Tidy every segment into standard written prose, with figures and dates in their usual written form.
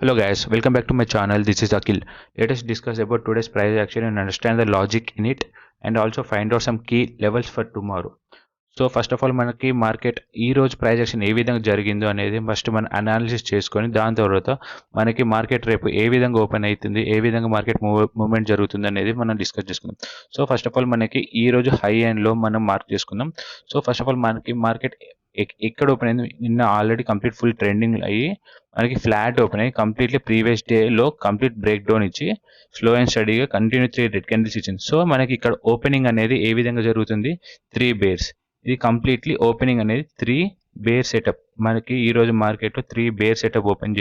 Hello guys, welcome back to my channel. This is Akhil. Let us discuss about today's price action and understand the logic in it and also find out some key levels for tomorrow. So first of all మనకి market ఈ రోజు price action ఏ విధంగా జరిగిందో అనేది first మనం analysis చేసుకొని దాని తర్వాత మనకి మార్కెట్ రేపు ఏ విధంగా ఓపెన్ అవుతుంది, ఏ విధంగా మార్కెట్ మూవ్మెంట్ జరుగుతుంది అనేది మనం డిస్కస్ చేసుకుందాం. సో ఫస్ట్ ఆఫ్ ఆల్ మనకి ఈ రోజు హై అండ్ లో మనం మార్క్ చేసుకుందాం. సో ఫస్ట్ ఆఫ్ ఆల్ మనకి మార్కెట్ ఎక్కడ ఓపెన్ అయింది, నిన్న ఆల్రెడీ కంప్లీట్ ఫుల్ ట్రెండింగ్ అయ్యి మనకి ఫ్లాట్ ఓపెన్ అయ్యి కంప్లీట్లీ ప్రీవియస్ డేలో కంప్లీట్ బ్రేక్ డౌన్ ఇచ్చి స్లో అండ్ స్టడీగా కంటిన్యూ 3 రెడ్ క్యాండిల్స్ ఇచ్చింది. సో మనకి ఇక్కడ ఓపెనింగ్ అనేది ఏ విధంగా జరుగుతుంది, 3 బేర్స్. ఇది కంప్లీట్లీ ఓపెనింగ్ అనేది 3 బేర్ సెటప్. మనకి ఈ రోజు మార్కెట్లో 3 బేర్ సెటప్ ఓపెన్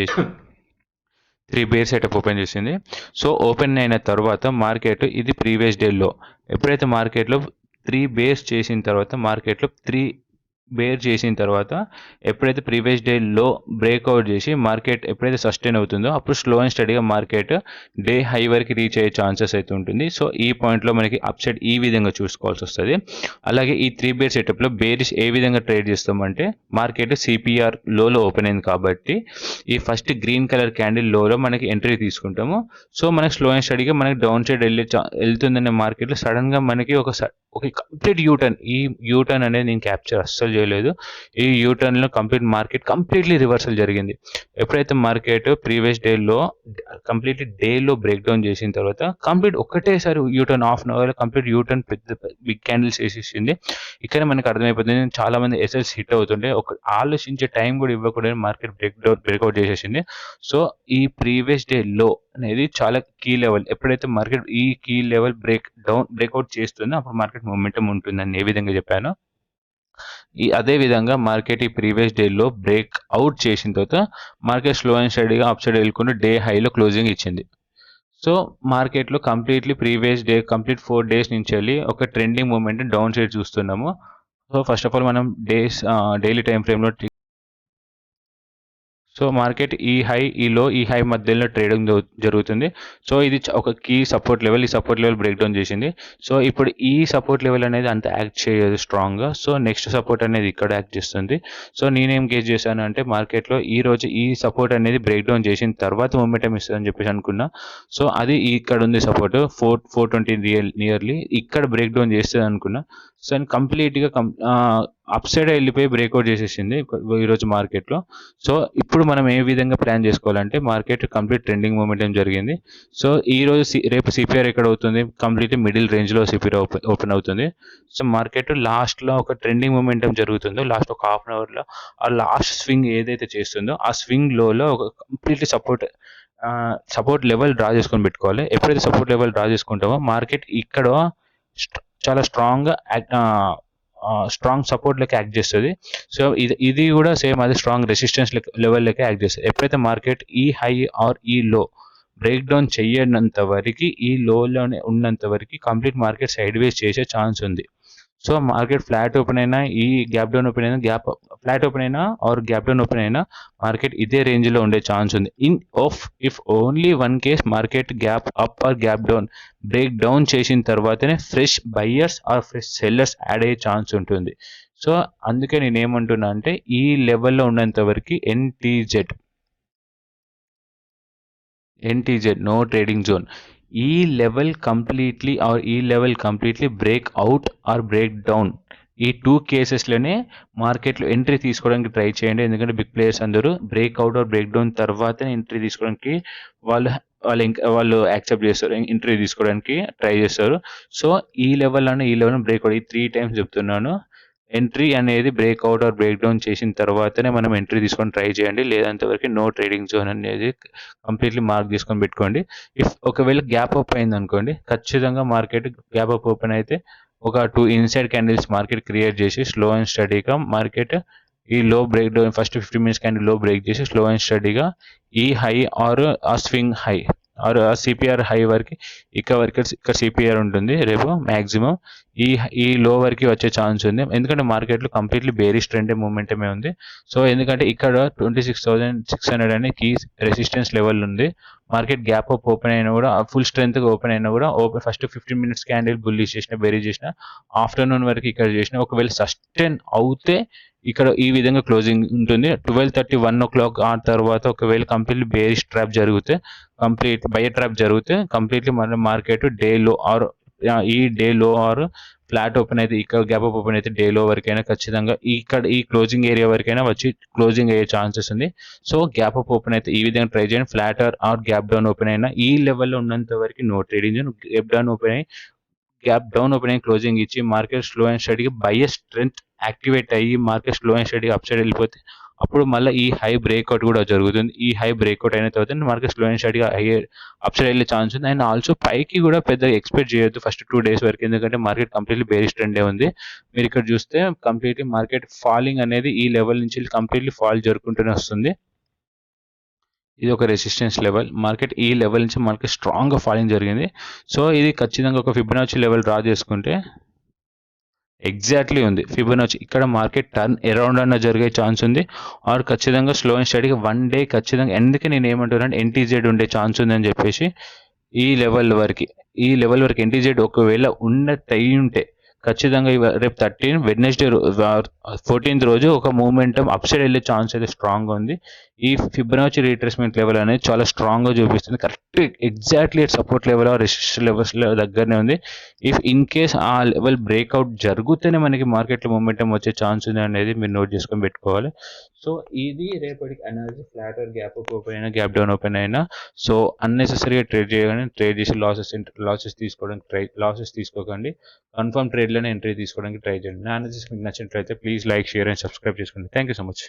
చేసింది. సో ఓపెన్ అయిన తర్వాత మార్కెట్ ఇది ప్రీవియస్ డేలో ఎప్పుడైతే మార్కెట్లో 3 బేర్స్ చేసిన తర్వాత మార్కెట్లో 3 బేర్ చేసిన తర్వాత ఎప్పుడైతే ప్రీవియస్ డే లో బ్రేక్అవుట్ చేసి మార్కెట్ ఎప్పుడైతే సస్టైన్ అవుతుందో అప్పుడు స్లో అండ్ స్టడీగా మార్కెట్ డే హై వరకు రీచ్ అయ్యే ఛాన్సెస్ అయితే ఉంటుంది. సో ఈ పాయింట్లో మనకి అప్ సైడ్ ఈ విధంగా చూసుకోవాల్సి వస్తుంది. అలాగే ఈ 3 బేర్ సెటప్లో బేరిష్ ఏ విధంగా ట్రేడ్ చేస్తామంటే మార్కెట్ సిపిఆర్ లోలో ఓపెన్ అయింది కాబట్టి ఈ ఫస్ట్ గ్రీన్ కలర్ క్యాండిల్ లోలో మనకి ఎంట్రీ తీసుకుంటాము. సో మనకి స్లో అండ్ స్టడీగా మనకి డౌన్ సైడ్ వెళ్తుందనే మార్కెట్లో సడన్గా మనకి ఒక కంప్లీట్ యూటర్న్. ఈ యూటర్న్ అనేది నేను క్యాప్చర్ అస్సలు చేయలేదు. ఈ యూటర్న్లో మార్కెట్ కంప్లీట్లీ రివర్సల్ జరిగింది. ఎప్పుడైతే మార్కెట్ ప్రీవియస్ డేలో కంప్లీట్లీ డేలో బ్రేక్ డౌన్ చేసిన తర్వాత కంప్లీట్ ఒక్కటేసారి U turn half an hour complete U turn పెద్ద బిగ్ క్యాండిల్స్ వేసేసింది. ఇక్కడ మనకు అర్థమైపోతుంది చాలా మంది ఎస్ఎల్స్ హిట్ అవుతుంటే ఒక ఆలోచించే టైం కూడా ఇవ్వకూడదు, మార్కెట్ బ్రేక్అవుట్ చేసేసింది. సో ఈ ప్రీవియస్ డే లో అనేది చాలా కీ లెవెల్. ఎప్పుడైతే మార్కెట్ ఈ కీ లెవెల్ బ్రేక్అవుట్ చేస్తుందో అప్పుడు మార్కెట్ మొమెంటం ఉంటుందని ఏ విధంగా చెప్పాను. అదే విధంగా మార్కెట్ ఈ ప్రీవియస్ డేలో బ్రేక్ అవుట్ చేసిన తర్వాత మార్కెట్ స్లో అండ్ స్టడీగా అప్ సైడ్ వెళ్ళుకుంటూ డే హైలో క్లోజింగ్ ఇచ్చింది. సో మార్కెట్లో completely previous day complete 4 days నుంచి వెళ్ళి ఒక ట్రెండింగ్ మూమెంట్ డౌన్ సైడ్ చూస్తున్నాము. సో ఫస్ట్ ఆఫ్ ఆల్ మనం డైలీ టైం ఫ్రేమ్లో సో మార్కెట్ ఈ హై ఈ లో ఈ హై మధ్యలో ట్రేడింగ్ జరుగుతుంది. సో ఇది ఒక కీ సపోర్ట్ లెవెల్. ఈ సపోర్ట్ లెవెల్ బ్రేక్ డౌన్ చేసింది. సో ఇప్పుడు ఈ సపోర్ట్ లెవెల్ అనేది అంత యాక్ట్ చేయదు స్ట్రాంగ్గా. సో నెక్స్ట్ సపోర్ట్ అనేది ఇక్కడ యాక్ట్ చేస్తుంది. సో నేనేం గేజ్ చేశాను అంటే మార్కెట్లో ఈ రోజు ఈ సపోర్ట్ అనేది బ్రేక్ డౌన్ చేసిన తర్వాత మొమెంటం ఇస్తుందని చెప్పేసి అనుకున్నా. సో అది ఇక్కడ ఉంది సపోర్ట్ 420 నియర్లీ ఇక్కడ బ్రేక్ డౌన్ చేస్తుంది అనుకున్నా. సో కంప్లీట్గా అప్ సైడ్ వెళ్ళిపోయి బ్రేక్అవుట్ చేసేసింది ఈరోజు మార్కెట్లో. సో ఇప్పుడు మనం ఏ విధంగా ప్లాన్ చేసుకోవాలంటే మార్కెట్ కంప్లీట్ ట్రెండింగ్ మూమెంటం జరిగింది. సో ఈ రోజు రేపు సిపిఆర్ ఎక్కడ అవుతుంది, కంప్లీట్ మిడిల్ రేంజ్లో సిపిఆర్ ఓపెన్ అవుతుంది. సో మార్కెట్ లాస్ట్లో ఒక ట్రెండింగ్ మూమెంటం జరుగుతుందో లాస్ట్ ఒక హాఫ్ అన్ అవర్లో ఆ లాస్ట్ స్వింగ్ ఏదైతే చేస్తుందో ఆ స్వింగ్ లోలో ఒక కంప్లీట్లీ సపోర్ట్ లెవెల్ డ్రా చేసుకొని పెట్టుకోవాలి. ఎప్పుడైతే సపోర్ట్ లెవెల్ డ్రా చేసుకుంటామో మార్కెట్ ఇక్కడ చాలా స్ట్రాంగ్ సపోర్ట్ లెక్క యాక్ట్ చేస్తుంది. సో ఇది కూడా సేమ్ అది స్ట్రాంగ్ రెసిస్టెన్స్ లెవెల్ లెక్క యాక్ట్ చేస్తుంది. ఎప్పుడైతే మార్కెట్ ఈ హై ఆర్ ఈ లో బ్రేక్ డౌన్ చేయనంత వరకు ఈ లోలోనే ఉన్నంత వరకు కంప్లీట్ మార్కెట్ సైడ్ వేస్ చేసే ఛాన్స్ ఉంది. సో మార్కెట్ ఫ్లాట్ ఓపెన్ అయినా ఈ గ్యాప్ డౌన్ ఓపెన్ అయినా ఫ్లాట్ ఓపెన్ అయినా ఆర్ గ్యాప్ డౌన్ ఓపెన్ అయినా మార్కెట్ ఇదే రేంజ్లో ఉండే ఛాన్స్ ఉంది. If only one case market gap up or gap down break down చేసిన తర్వాతనే fresh buyers or fresh sellers add అయ్యే ఛాన్స్ ఉంటుంది. సో అందుకే నేను ఏమంటున్నా అంటే ఈ లెవెల్లో ఉన్నంత వరకు ఎన్టీజెడ్ నో ట్రేడింగ్ జోన్. ఈ level completely break out or break down ఈ 2 కేసెస్లోనే మార్కెట్లో ఎంట్రీ తీసుకోవడానికి ట్రై చేయండి. ఎందుకంటే బిగ్ ప్లేయర్స్ అందరూ బ్రేక్అవుట్ ఆర్ బ్రేక్ డౌన్ తర్వాతనే ఎంట్రీ తీసుకోవడానికి వాళ్ళు యాక్సెప్ట్ చేస్తారు, ఎంట్రీ తీసుకోవడానికి ట్రై చేస్తారు. సో ఈ లెవెల్ బ్రేక్అవుట్ ఈ 3 టైమ్స్ చెప్తున్నాను. ఎంట్రీ అనేది బ్రేక్అవుట్ ఆర్ బ్రేక్ డౌన్ చేసిన తర్వాతనే మనం ఎంట్రీ తీసుకొని ట్రై చేయండి. లేదంతవరకు నో ట్రేడింగ్ జోన్ అనేది కంప్లీట్లీ మార్క్ చేసుకొని పెట్టుకోండి. ఒకవేళ గ్యాప్ అప్ అయింది అనుకోండి, ఖచ్చితంగా మార్కెట్ గ్యాప్ అప్ ఓపెన్ అయితే ఒక 2 ఇన్సైడ్ క్యాండిల్స్ మార్కెట్ క్రియేట్ చేసి స్లో అండ్ స్టడీగా మార్కెట్ ఈ low break down first 15 minutes candle లో బ్రేక్ చేసి స్లో అండ్ స్టడీగా ఈ హై ఆర్ ఆ swing high or CPR high వరకు ఇక్కడ సిపిఆర్ ఉంటుంది రేపు మ్యాక్సిమం ఈ లో వరకు వచ్చే ఛాన్స్ ఉంది. ఎందుకంటే మార్కెట్లో కంప్లీట్లీ బేరిష్ ట్రెండ్ మూమెంటమే ఉంది. సో ఎందుకంటే ఇక్కడ 26,600 అనే కీ రెసిస్టెన్స్ లెవెల్ ఉంది. మార్కెట్ గ్యాప్ అప్ ఓపెన్ అయినా కూడా ఫుల్ స్ట్రెంత్గా ఓపెన్ అయినా కూడా ఫస్ట్ 15 మినిట్స్ క్యాండిల్ బుల్లిష్ చేసిన బెరీ చేసిన ఆఫ్టర్నూన్ వరకు ఇక్కడ చేసిన ఒకవేళ సస్టైన్ అవుతే ఇక్కడ ఈ విధంగా క్లోజింగ్ ఉంటుంది. 12:30 1 ఆ తర్వాత ఒకవేళ కంప్లీట్లీ బేరిష్ ట్రాప్ జరిగితే, కంప్లీట్ బయర్ ట్రాప్ జరిగితే కంప్లీట్లీ మన మార్కెట్ డే లో ఆర్ ఈ డే లో ఆర్ ఫ్లాట్ ఓపెన్ అయితే ఇక్కడ గ్యాప్ అప్ ఓపెన్ అయితే డే లో వరకైనా ఖచ్చితంగా ఇక్కడ ఈ క్లోజింగ్ ఏరియా వరకైనా వచ్చి క్లోజింగ్ అయ్యే ఛాన్సెస్ ఉంది. సో గ్యాప్ అప్ ఓపెన్ అయితే ఈ విధంగా ట్రై చేయండి. Flat or gap down open అయినా ఈ లెవెల్లో ఉన్నంత వరకు no trading. Gap down open అయ్యి క్లోజింగ్ ఇచ్చి మార్కెట్ స్లో అండ్ స్టడీగా బయర్ స్ట్రెంత్ యాక్టివేట్ అయ్యి మార్కెట్ స్లో అండ్ స్టడీగా అప్ సైడ్ వెళ్ళిపోతే అప్పుడు మళ్ళీ ఈ హై బ్రేక్అవుట్ కూడా జరుగుతుంది. ఈ హై బ్రేక్అవుట్ అయిన తర్వాత మార్కెట్ స్లో అండ్ స్టడీగా అప్ సైడ్ వెళ్ళే ఛాన్స్ ఉంది. అండ్ ఆల్సో పైకి కూడా పెద్దగా ఎక్స్పెక్ట్ చేయొద్దు ఫస్ట్ 2 days వరకు, ఎందుకంటే మార్కెట్ కంప్లీట్లీ బేరిష్ ట్రెండే ఉంది. మీరు ఇక్కడ చూస్తే కంప్లీట్లీ మార్కెట్ ఫాలింగ్ అనేది ఈ లెవెల్ నుంచి కంప్లీట్లీ ఫాల్ జరుగుకుంటూనే వస్తుంది. ఇది ఒక రెసిస్టెన్స్ లెవెల్. మార్కెట్ ఈ లెవెల్ నుంచి మనకి స్ట్రాంగ్గా ఫాలింగ్ జరిగింది. సో ఇది ఖచ్చితంగా ఒక ఫిబొనాచి లెవెల్ డ్రా చేసుకుంటే ఎగ్జాక్ట్లీ ఉంది. ఫిబొనాచి ఇక్కడ మార్కెట్ టర్న్ అరౌండ్ అన్న జరిగే ఛాన్స్ ఉంది, ఆర్ ఖచ్చితంగా స్లో అండ్ స్టడీగా 1 day ఖచ్చితంగా. ఎందుకే నేను ఏమంటున్నాను, ఎన్టీజెడ్ ఉండే ఛాన్స్ ఉందని చెప్పేసి ఈ లెవెల్ వరకు ఎన్టీజెడ్ ఒకవేళ ఉన్నట్టయి ఉంటే ఖచ్చితంగా రేపు 13 వెడ్నెస్డే 14th రోజు ఒక మూమెంటం అప్ సైడ్ వెళ్ళే ఛాన్స్ అయితే స్ట్రాంగ్గా ఉంది. ఈ ఫిబొనాచి రీట్రేస్మెంట్ లెవెల్ అనేది చాలా స్ట్రాంగ్గా చూపిస్తుంది. Correct exactly support level resistance levels దగ్గరనే ఉంది. ఇఫ్ ఇన్ కేస్ ఆ లెవెల్ బ్రేక్అవుట్ జరిగితేనే మనకి మార్కెట్లో మూమెంటం వచ్చే ఛాన్స్ ఉంది అనేది మీరు నోట్ చేసుకొని పెట్టుకోవాలి. సో ఇది రేపటికి analysis. Flat or gap up open అయినా గ్యాప్ డౌన్ ఓపెన్ అయినా సో అన్నెసెసరీగా ట్రేడ్ చేసి లాసెస్ తీసుకోకండి. కన్ఫర్మ్ ట్రేడ్లోనే ఎంట్రీ తీసుకోవడానికి ట్రై చేయండి. నా అనాలిసిస్ మీకు నచ్చినట్లయితే please like, share and subscribe చేసుకోండి. Thank you so much.